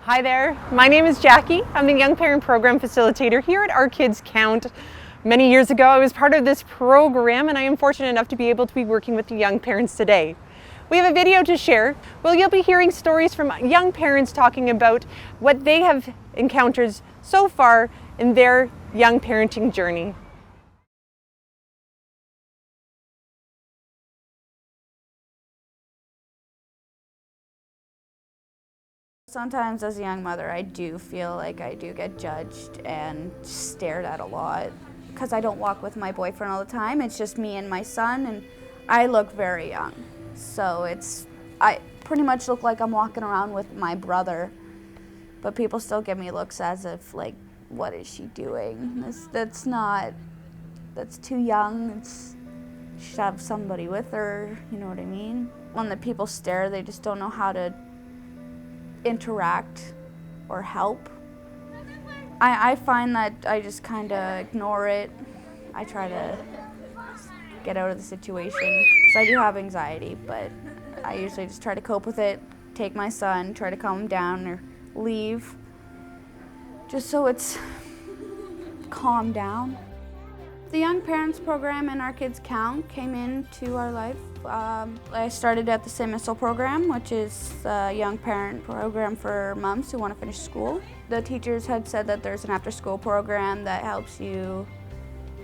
Hi there, my name is Jackie. I'm the Young Parent Program Facilitator here at Our Kids Count. Many years ago, I was part of this program and I am fortunate enough to be able to be working with the young parents today. We have a video to share where you'll be hearing stories from young parents talking about what they have encountered so far in their young parenting journey. Sometimes as a young mother, I do feel like I do get judged and stared at a lot because I don't walk with my boyfriend all the time. It's just me and my son, and I look very young. So I pretty much look like I'm walking around with my brother, but people still give me looks as if like, what is she doing? That's too young. She should have somebody with her, you know what I mean? When the people stare, they just don't know how to interact or help. I find that I just kind of ignore it. I try to get out of the situation because I do have anxiety, but I usually just try to cope with it, take my son, try to calm him down or leave, just so it's calmed down. The Young Parents Program and Our Kids Count came into our life. I started at the St. Missile program, which is a young parent program for moms who want to finish school. The teachers had said that there's an after-school program that helps you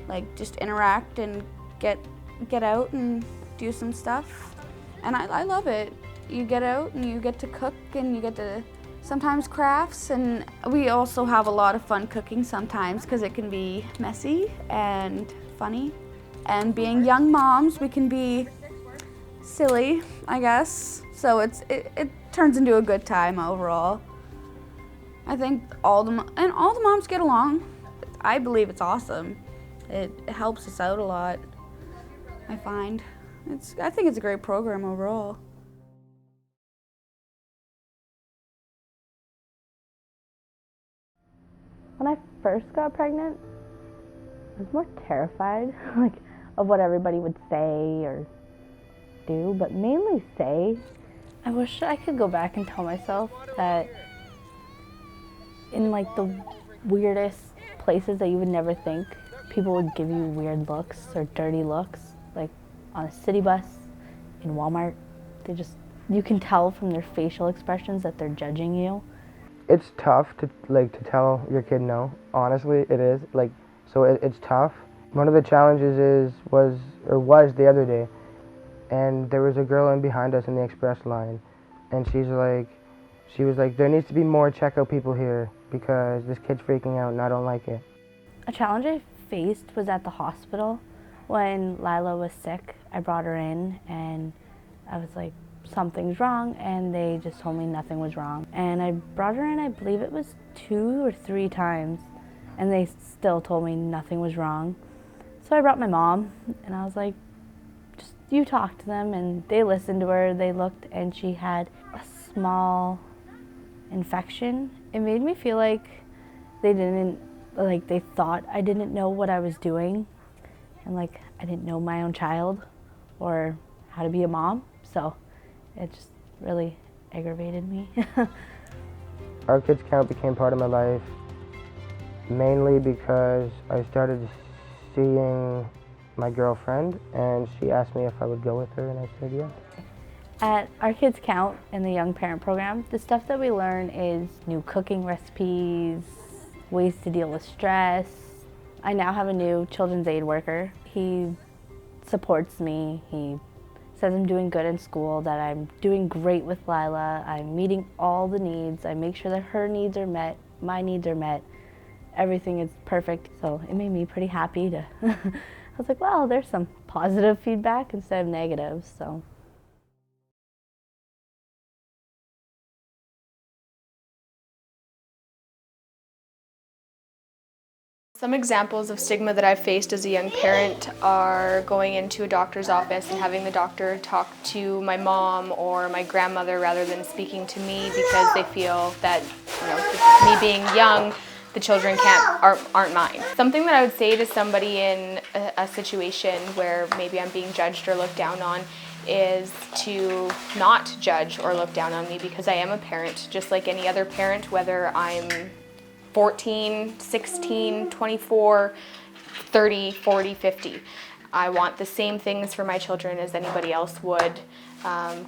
like just interact and get out and do some stuff. And I love it. You get out and you get to cook and you get to sometimes crafts, and we also have a lot of fun cooking sometimes because it can be messy and funny. And being young moms, we can be silly, I guess. So it turns into a good time overall. I think all the moms get along. I believe it's awesome. It helps us out a lot, I find. I think it's a great program overall. When I first got pregnant, I was more terrified like of what everybody would say or do, but mainly say. I wish I could go back and tell myself that in like the weirdest places that you would never think, people would give you weird looks or dirty looks, like on a city bus, in Walmart. You can tell from their facial expressions that they're judging you. It's tough to tell your kid no. Honestly, it is. It's tough. One of the challenges was the other day, and there was a girl in behind us in the express line, and she was like, there needs to be more checkout people here because this kid's freaking out and I don't like it. A challenge I faced was at the hospital when Lila was sick. I brought her in and I was like, something's wrong, and they just told me nothing was wrong. And I brought her in, I believe it was 2 or 3 times, and they still told me nothing was wrong. So I brought my mom, and I was like, just you talk to them, and they listened to her. They looked, and she had a small infection. It made me feel like they thought I didn't know what I was doing, and like I didn't know my own child or how to be a mom. So it just really aggravated me. Our Kids Count became part of my life mainly because I started seeing my girlfriend, and she asked me if I would go with her, and I said yes. At Our Kids Count in the Young Parent Program, the stuff that we learn is new cooking recipes, ways to deal with stress. I now have a new children's aid worker. He supports me. He says I'm doing good in school, that I'm doing great with Lila, I'm meeting all the needs, I make sure that her needs are met, my needs are met, everything is perfect. So it made me pretty happy to, I was like, well, there's some positive feedback instead of negative, so. Some examples of stigma that I've faced as a young parent are going into a doctor's office and having the doctor talk to my mom or my grandmother rather than speaking to me because they feel that, me being young, the children aren't mine. Something that I would say to somebody in a situation where maybe I'm being judged or looked down on is to not judge or look down on me, because I am a parent just like any other parent, whether I'm 14, 16, 24, 30, 40, 50. I want the same things for my children as anybody else would.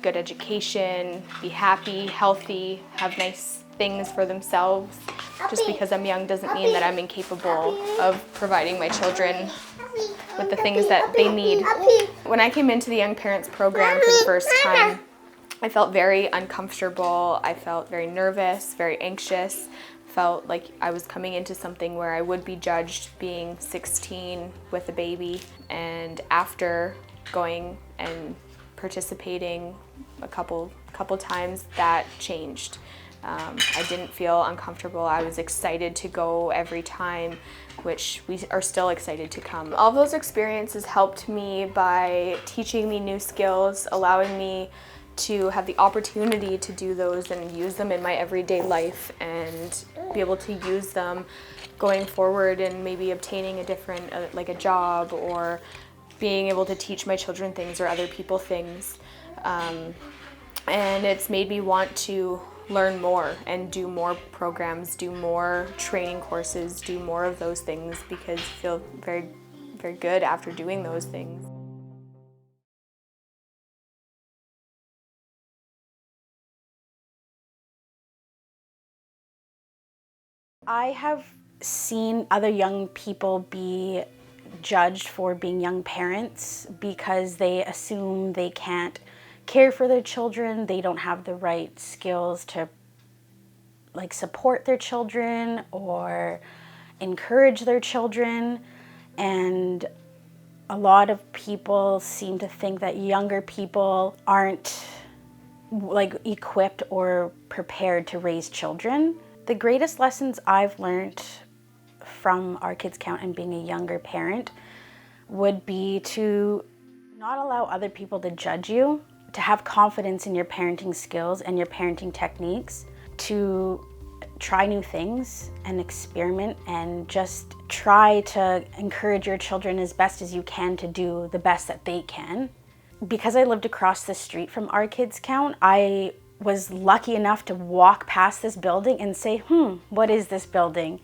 Good education, be happy, healthy, have nice things for themselves. Just because I'm young doesn't mean that I'm incapable of providing my children with the things that they need. When I came into the Young Parents program for the first time, I felt very uncomfortable. I felt very nervous, very anxious. Felt like I was coming into something where I would be judged being 16 with a baby. And after going and participating a couple times, that changed. I didn't feel uncomfortable. I was excited to go every time, which we are still excited to come. All of those experiences helped me by teaching me new skills, allowing me to have the opportunity to do those and use them in my everyday life, and be able to use them going forward and maybe obtaining a different, like a job, or being able to teach my children things or other people things. And it's made me want to learn more and do more programs, do more training courses, do more of those things, because I feel very, very good after doing those things. I have seen other young people be judged for being young parents because they assume they can't care for their children, they don't have the right skills to support their children or encourage their children. And a lot of people seem to think that younger people aren't equipped or prepared to raise children. The greatest lessons I've learned from Our Kids Count and being a younger parent would be to not allow other people to judge you, to have confidence in your parenting skills and your parenting techniques, to try new things and experiment, and just try to encourage your children as best as you can to do the best that they can. Because I lived across the street from Our Kids Count, I was lucky enough to walk past this building and say, what is this building?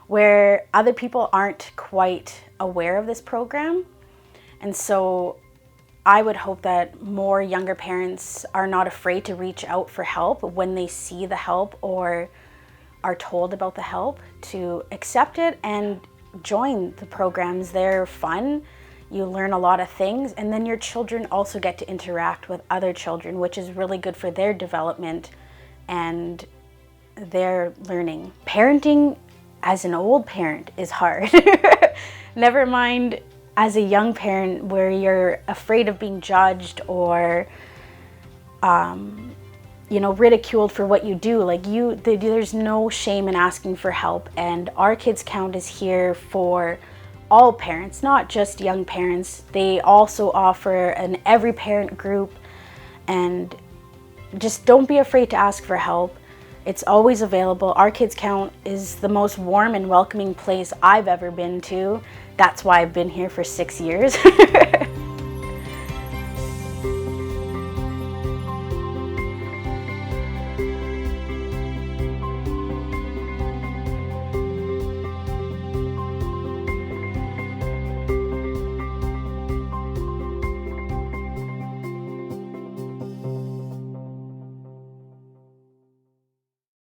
Where other people aren't quite aware of this program. And so I would hope that more younger parents are not afraid to reach out for help when they see the help or are told about the help, to accept it and join the programs. They're fun. You learn a lot of things, and then your children also get to interact with other children, which is really good for their development and their learning. Parenting as an old parent is hard. Never mind as a young parent where you're afraid of being judged or ridiculed for what you do. There's no shame in asking for help, and Our Kids Count is here for all parents, not just young parents. They also offer an every parent group, and just don't be afraid to ask for help. It's always available. Our Kids Count is the most warm and welcoming place I've ever been to. That's why I've been here for 6 years.